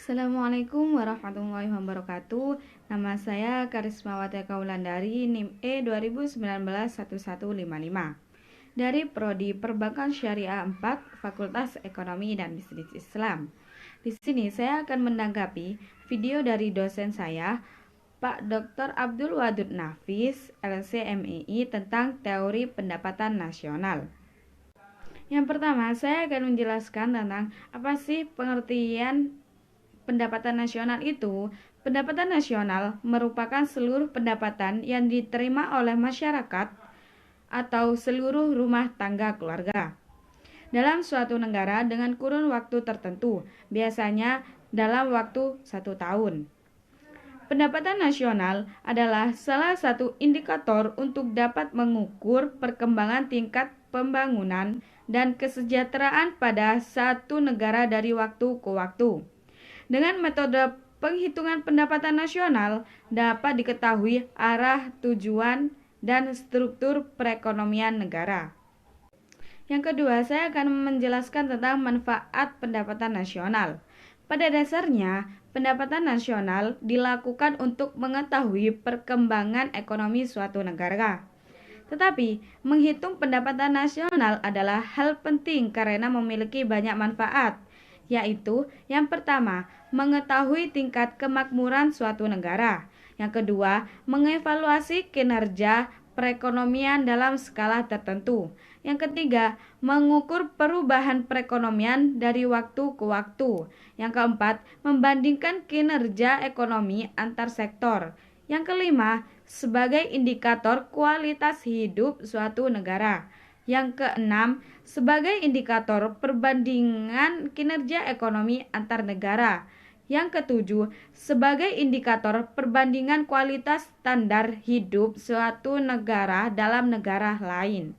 Assalamualaikum warahmatullahi wabarakatuh. Nama saya Karismawati Kaulandari, NIM E 20191155 dari Prodi Perbankan Syariah 4, Fakultas Ekonomi dan Bisnis Islam. Di sini saya akan menanggapi video dari dosen saya, Pak Dr. Abdul Wadud Nafis, LC/MEI, tentang teori pendapatan nasional. Yang pertama, saya akan menjelaskan tentang apa sih pengertian pendapatan nasional itu. Pendapatan nasional merupakan seluruh pendapatan yang diterima oleh masyarakat atau seluruh rumah tangga keluarga dalam suatu negara dengan kurun waktu tertentu, biasanya dalam waktu 1 tahun. Pendapatan nasional adalah salah satu indikator untuk dapat mengukur perkembangan tingkat pembangunan dan kesejahteraan pada satu negara dari waktu ke waktu. Dengan metode penghitungan pendapatan nasional dapat diketahui arah, tujuan, dan struktur perekonomian negara. Yang kedua, saya akan menjelaskan tentang manfaat pendapatan nasional. Pada dasarnya, pendapatan nasional dilakukan untuk mengetahui perkembangan ekonomi suatu negara. Tetapi, menghitung pendapatan nasional adalah hal penting karena memiliki banyak manfaat, yaitu yang pertama, mengetahui tingkat kemakmuran suatu negara. Yang kedua, mengevaluasi kinerja perekonomian dalam skala tertentu. Yang ketiga, mengukur perubahan perekonomian dari waktu ke waktu. Yang keempat, membandingkan kinerja ekonomi antar sektor. Yang kelima, sebagai indikator kualitas hidup suatu negara. Yang keenam, sebagai indikator perbandingan kinerja ekonomi antar negara. Yang ketujuh, sebagai indikator perbandingan kualitas standar hidup suatu negara dalam negara lain.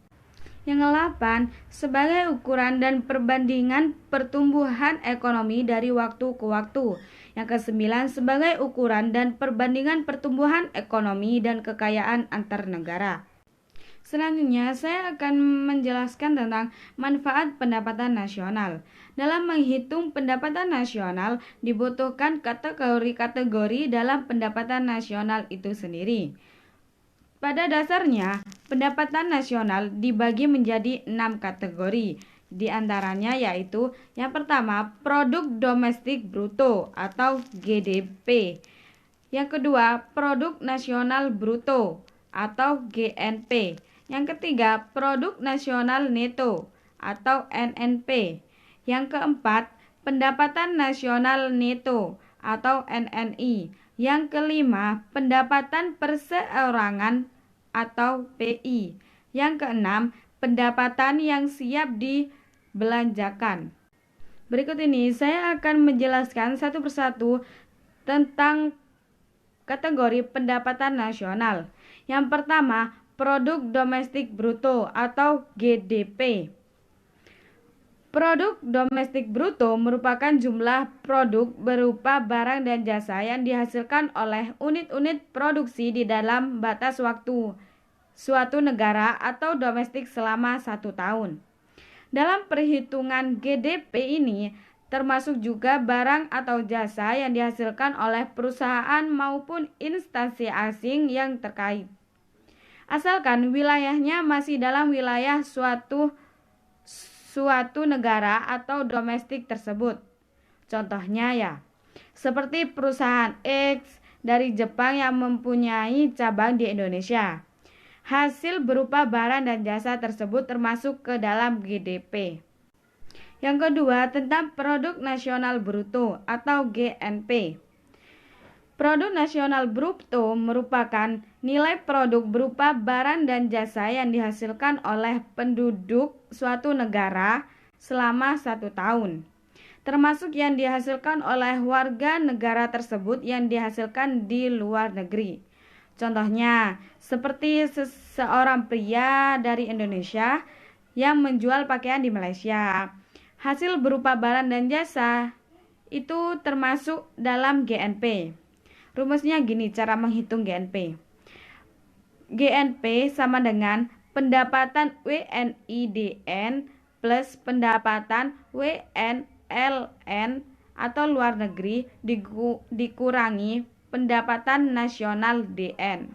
Yang ke-8, sebagai ukuran dan perbandingan pertumbuhan ekonomi dari waktu ke waktu. Yang ke-9, sebagai ukuran dan perbandingan pertumbuhan ekonomi dan kekayaan antar negara. Selanjutnya, saya akan menjelaskan tentang manfaat pendapatan nasional. Dalam menghitung pendapatan nasional, dibutuhkan kategori-kategori dalam pendapatan nasional itu sendiri. Pada dasarnya, pendapatan nasional dibagi menjadi 6 kategori. Di antaranya yaitu yang pertama, produk domestik bruto atau GDP. Yang kedua, produk nasional bruto atau GNP. Yang ketiga, produk nasional neto atau NNP. Yang keempat, pendapatan nasional neto atau NNI. Yang kelima, pendapatan perseorangan atau PI. Yang keenam, pendapatan yang siap dibelanjakan. Berikut ini saya akan menjelaskan satu persatu tentang kategori pendapatan nasional. Yang pertama, produk domestik bruto atau GDP. Produk domestik bruto merupakan jumlah produk berupa barang dan jasa yang dihasilkan oleh unit-unit produksi di dalam batas waktu suatu negara atau domestik selama 1 tahun. Dalam perhitungan GDP ini termasuk juga barang atau jasa yang dihasilkan oleh perusahaan maupun instansi asing yang terkait, asalkan wilayahnya masih dalam wilayah suatu negara atau domestik tersebut. Contohnya ya, seperti perusahaan X dari Jepang yang mempunyai cabang di Indonesia. Hasil berupa barang dan jasa tersebut termasuk ke dalam GDP. Yang kedua, tentang produk nasional bruto atau GNP. Produk nasional bruto merupakan nilai produk berupa barang dan jasa yang dihasilkan oleh penduduk suatu negara selama 1 tahun, termasuk yang dihasilkan oleh warga negara tersebut yang dihasilkan di luar negeri. Contohnya, seperti seorang pria dari Indonesia yang menjual pakaian di Malaysia. Hasil berupa barang dan jasa itu termasuk dalam GNP. Rumusnya gini cara menghitung GNP. GNP sama dengan pendapatan WNIDN plus pendapatan WNLN atau luar negeri dikurangi pendapatan nasional DN.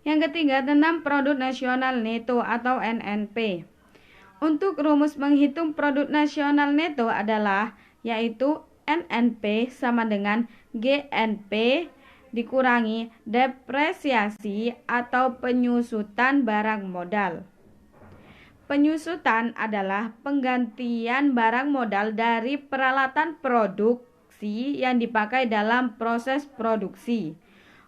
Yang ketiga, tentang produk nasional neto atau NNP. Untuk rumus menghitung produk nasional neto adalah yaitu NNP sama dengan GNP dikurangi depresiasi atau penyusutan barang modal. Penyusutan adalah penggantian barang modal dari peralatan produksi yang dipakai dalam proses produksi.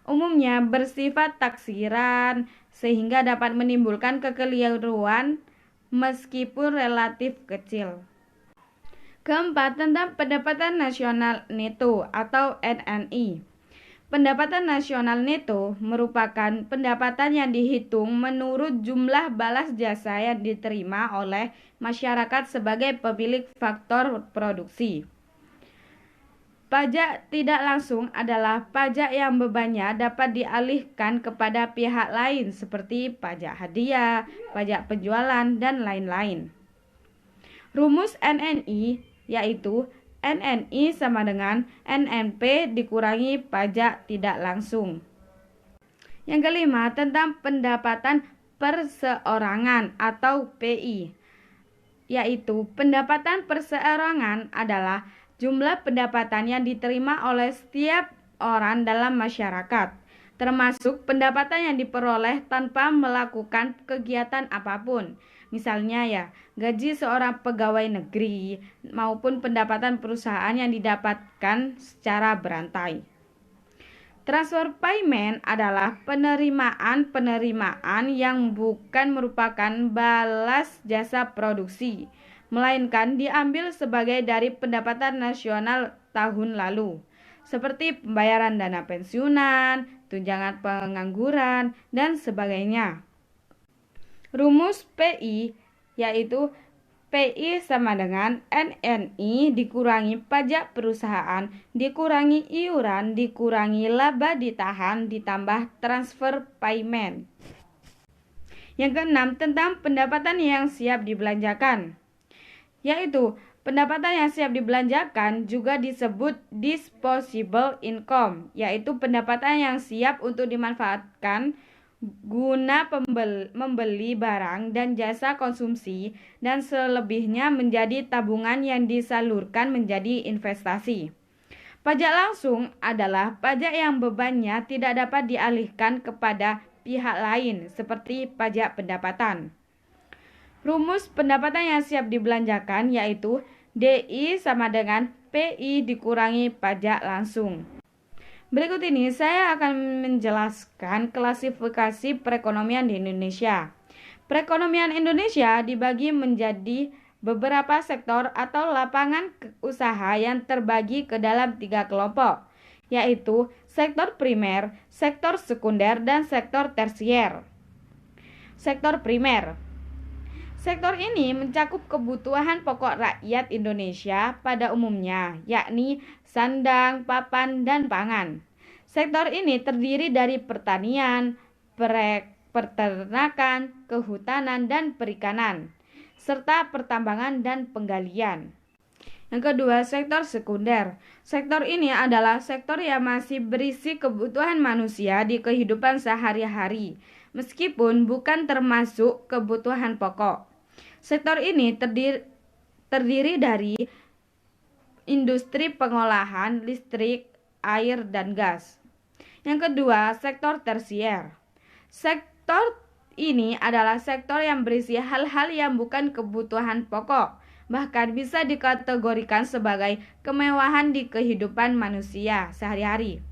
Umumnya bersifat taksiran sehingga dapat menimbulkan kekeliruan meskipun relatif kecil. Keempat, tentang pendapatan nasional neto atau NNI. Pendapatan nasional neto merupakan pendapatan yang dihitung menurut jumlah balas jasa yang diterima oleh masyarakat sebagai pemilik faktor produksi. Pajak tidak langsung adalah pajak yang bebannya dapat dialihkan kepada pihak lain seperti pajak hadiah, pajak penjualan, dan lain-lain. Rumus NNI yaitu NNI sama dengan NNP dikurangi pajak tidak langsung. Yang kelima, tentang pendapatan perseorangan atau PI, yaitu pendapatan perseorangan adalah jumlah pendapatan yang diterima oleh setiap orang dalam masyarakat, termasuk pendapatan yang diperoleh tanpa melakukan kegiatan apapun. Misalnya gaji seorang pegawai negeri maupun pendapatan perusahaan yang didapatkan secara berantai. Transfer payment adalah penerimaan yang bukan merupakan balas jasa produksi, melainkan diambil sebagai dari pendapatan nasional tahun lalu, seperti pembayaran dana pensiunan, tunjangan pengangguran, dan sebagainya. Rumus PI yaitu PI sama dengan NNI dikurangi pajak perusahaan, dikurangi iuran, dikurangi laba ditahan, ditambah transfer payment. Yang keenam, tentang pendapatan yang siap dibelanjakan, yaitu pendapatan yang siap dibelanjakan juga disebut disposable income, yaitu pendapatan yang siap untuk dimanfaatkan guna membeli barang dan jasa konsumsi dan selebihnya menjadi tabungan yang disalurkan menjadi investasi. Pajak langsung adalah pajak yang bebannya tidak dapat dialihkan kepada pihak lain seperti pajak pendapatan. Rumus pendapatan yang siap dibelanjakan yaitu DI sama dengan PI dikurangi pajak langsung. Berikut ini saya akan menjelaskan klasifikasi perekonomian di Indonesia. Perekonomian Indonesia dibagi menjadi beberapa sektor atau lapangan usaha yang terbagi ke dalam 3 kelompok, yaitu sektor primer, sektor sekunder, dan sektor tersier. Sektor primer. Sektor ini mencakup kebutuhan pokok rakyat Indonesia pada umumnya, yakni sandang, papan, dan pangan. Sektor ini terdiri dari pertanian, peternakan, kehutanan, dan perikanan, serta pertambangan dan penggalian. Yang kedua, sektor sekunder. Sektor ini adalah sektor yang masih berisi kebutuhan manusia di kehidupan sehari-hari, meskipun bukan termasuk kebutuhan pokok. Sektor ini terdiri dari industri pengolahan listrik, air, dan gas. Yang kedua, sektor tersier. Sektor ini adalah sektor yang berisi hal-hal yang bukan kebutuhan pokok, bahkan bisa dikategorikan sebagai kemewahan di kehidupan manusia sehari-hari.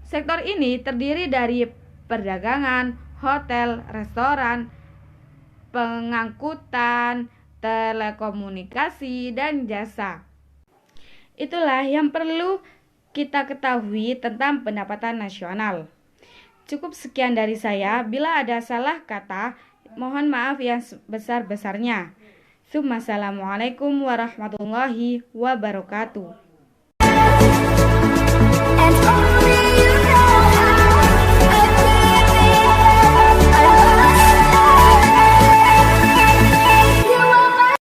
Sektor ini terdiri dari perdagangan, hotel, restoran, pengangkutan, telekomunikasi, dan jasa. Itulah yang perlu kita ketahui tentang pendapatan nasional. Cukup sekian dari saya. Bila ada salah kata, mohon maaf yang sebesar-besarnya. Assalamualaikum warahmatullahi wabarakatuh.